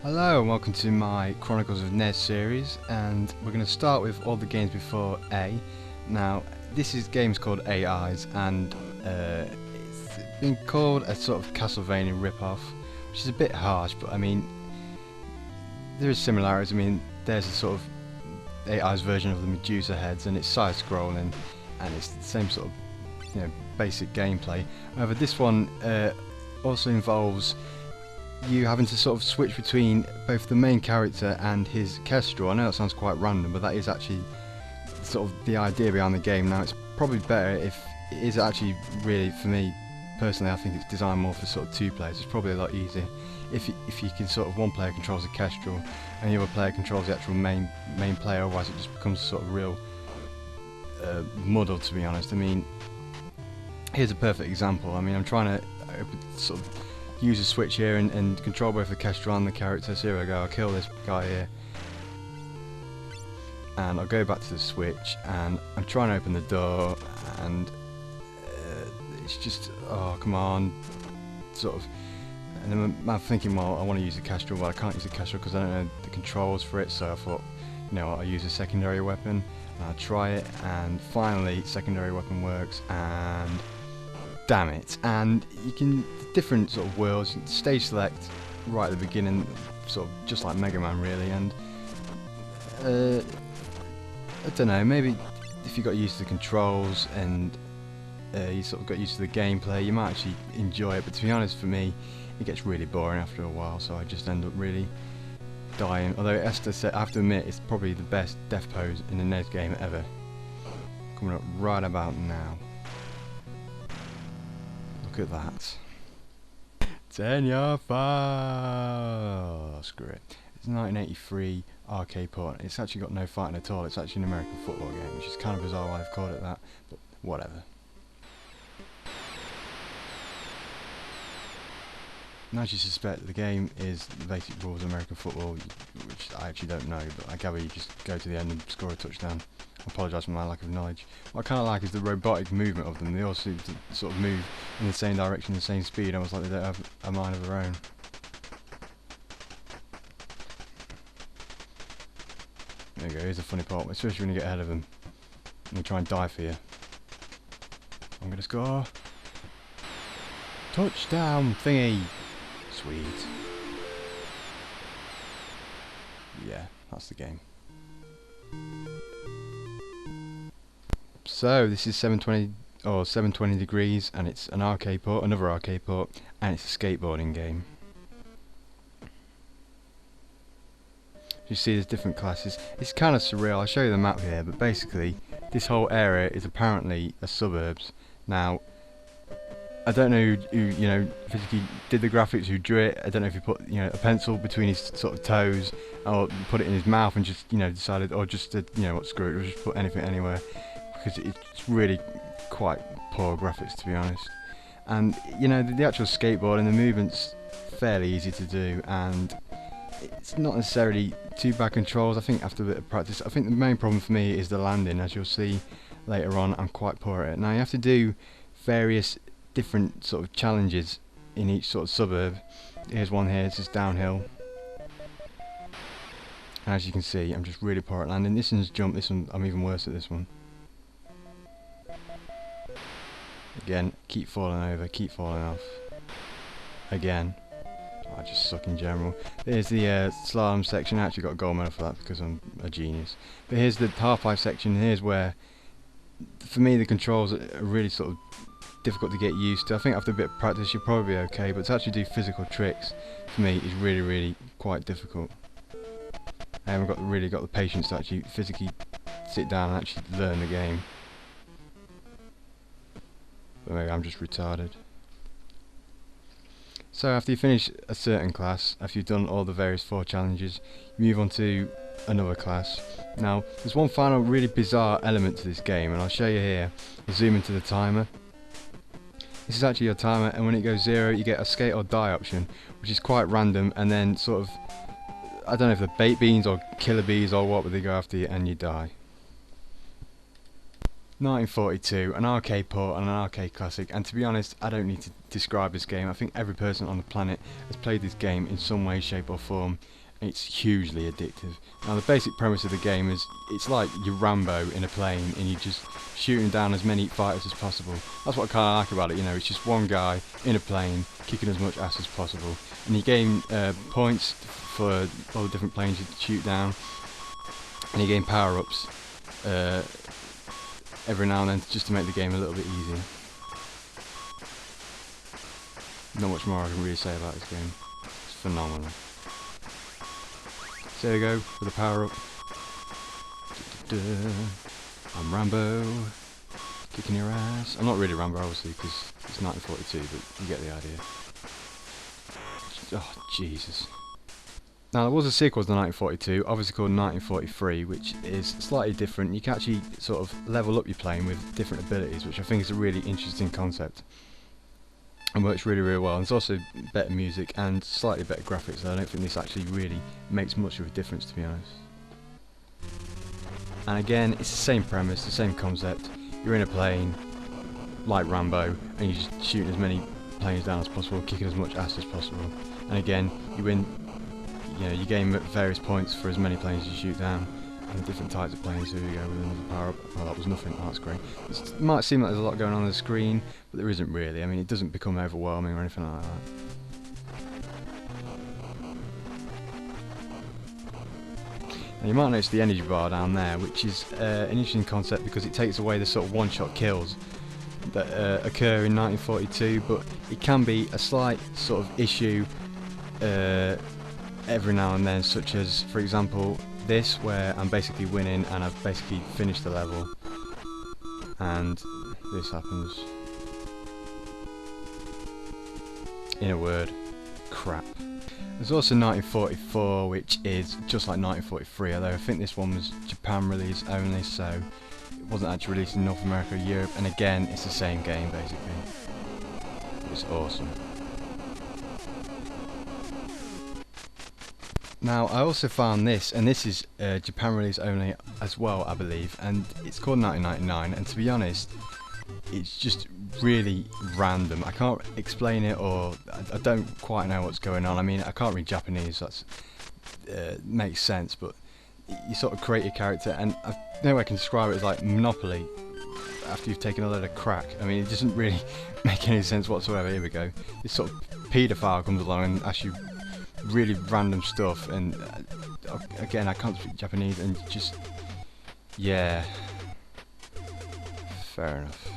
Hello and welcome to my Chronicles of Ned series, and we're going to start with all the games before A. Now, this game's called AIs, and it's been called a sort of Castlevania rip-off, which is a bit harsh, but I mean, there is similarities. I mean, there's a sort of AI's version of the Medusa heads, and it's side-scrolling, and it's the same sort of, basic gameplay. However, this one also involves you having to sort of switch between both the main character and his kestrel. I know that sounds quite random, but that is actually sort of the idea behind the game. Now, it's probably better if it is actually really, for me personally, I think it's designed more for sort of two players. It's probably a lot easier if you can sort of one player controls the kestrel and the other player controls the actual main player. Otherwise, it just becomes sort of real muddled, to be honest. I mean, here's a perfect example. I mean, I'm trying to sort of use a switch here and control both the kestrel and the character. So here I go, I'll kill this guy here, and I'll go back to the switch, and I'm trying to open the door, and it's just, oh come on, sort of. And then I'm thinking, well, I want to use the kestrel, but I can't use the kestrel because I don't know the controls for it. So I thought, I'll use a secondary weapon, and I'll try it, and finally secondary weapon works, and damn it. And you can, different sort of worlds, stage select right at the beginning, sort of just like Mega Man really, and I don't know, maybe if you got used to the controls and you sort of got used to the gameplay, you might actually enjoy it, but to be honest, for me it gets really boring after a while, so I just end up really dying. Although I have to admit, it's probably the best death pose in a NES game ever, coming up right about now. Look at that. 10-yard file. Screw it. It's a 1983 arcade port. It's actually got no fighting at all. It's actually an American football game, which is kind of bizarre why they've called it that, but whatever. And as you suspect, the game is the basic rules of American football, which I actually don't know, but I gather you just go to the end and score a touchdown. I apologise for my lack of knowledge. What I kind of like is the robotic movement of them. They all seem to sort of move in the same direction, the same speed, almost like they don't have a mind of their own. There you go, here's a funny part, especially when you get ahead of them and they try and die for you. I'm going to score. Touchdown thingy. Sweet. Yeah, that's the game. So this is 720 degrees, and it's an arcade port, another arcade port, and it's a skateboarding game. You see there's different classes. It's kind of surreal. I'll show you the map here, but basically this whole area is apparently a suburbs. Now, I don't know who physically did the graphics, who drew it. I don't know if he put a pencil between his sort of toes, or put it in his mouth and just decided, or just did, what, screw it, or just put anything anywhere, because it's really quite poor graphics, to be honest. And the actual skateboard and the movement's fairly easy to do, and it's not necessarily too bad controls. I think after a bit of practice, I think the main problem for me is the landing. As you'll see later on, I'm quite poor at it. Now you have to do various different sort of challenges in each sort of suburb. Here's one here, it's just downhill. And as you can see, I'm just really poor at landing. This one's jump, this one I'm even worse at this one. Again, keep falling over, keep falling off. Again. I just suck in general. Here's the slalom section. I actually got a gold medal for that because I'm a genius. But here's the half-pipe section. Here's where, for me, the controls are really sort of difficult to get used to. I think after a bit of practice you'll probably be okay, but to actually do physical tricks for me is really quite difficult. I haven't really got the patience to actually physically sit down and actually learn the game. But maybe I'm just retarded. So after you finish a certain class, after you've done all the various 4 challenges, you move on to another class. Now there's one final really bizarre element to this game, and I'll show you here. You zoom into the timer. This is actually your timer, and when it goes 0 you get a skate or die option, which is quite random, and then sort of, I don't know if they're baked beans or killer bees or what, but they go after you and you die. 1942, an arcade port and an arcade classic, and to be honest, I don't need to describe this game. I think every person on the planet has played this game in some way, shape or form. It's hugely addictive. Now the basic premise of the game is it's like you're Rambo in a plane and you're just shooting down as many fighters as possible. That's what I kind of like about it, you know, it's just one guy in a plane kicking as much ass as possible. And you gain points for all the different planes you shoot down, and you gain power-ups every now and then just to make the game a little bit easier. Not much more I can really say about this game. It's phenomenal. So there we go, with a power up. I'm Rambo, kicking your ass. I'm not really Rambo obviously because it's 1942, but you get the idea. Oh Jesus. Now there was a sequel to 1942, obviously called 1943, which is slightly different. You can actually sort of level up your plane with different abilities, which I think is a really interesting concept. And works really, really well. And it's also better music and slightly better graphics, so I don't think this actually really makes much of a difference, to be honest. And again, it's the same premise, the same concept. You're in a plane, like Rambo, and you're just shooting as many planes down as possible, kicking as much ass as possible. And again, you win, you know, you gain various points for as many planes as you shoot down. And different types of planes. Here we go with another power up. Oh, that was nothing. Oh, that's great. It might seem like there's a lot going on the screen, but there isn't really. I mean, it doesn't become overwhelming or anything like that. Now you might notice the energy bar down there, which is an interesting concept because it takes away the sort of one-shot kills that occur in 1942, but it can be a slight sort of issue every now and then, such as, for example, this, where I'm basically winning and I've basically finished the level, and this happens. In a word, crap. There's also 1944, which is just like 1943, although I think this one was Japan release only, so it wasn't actually released in North America or Europe, and again it's the same game basically. It's awesome. Now I also found this, and this is Japan release only as well, I believe, and it's called 1999, and to be honest, it's just really random. I can't explain it, or I don't quite know what's going on. I mean, I can't read Japanese, that's makes sense, but you sort of create your character, and the way I can describe it is like Monopoly after you've taken a load of crack. I mean, it doesn't really make any sense whatsoever. Here we go. This sort of paedophile comes along and asks you really random stuff, and again I can't speak Japanese, and just yeah, fair enough.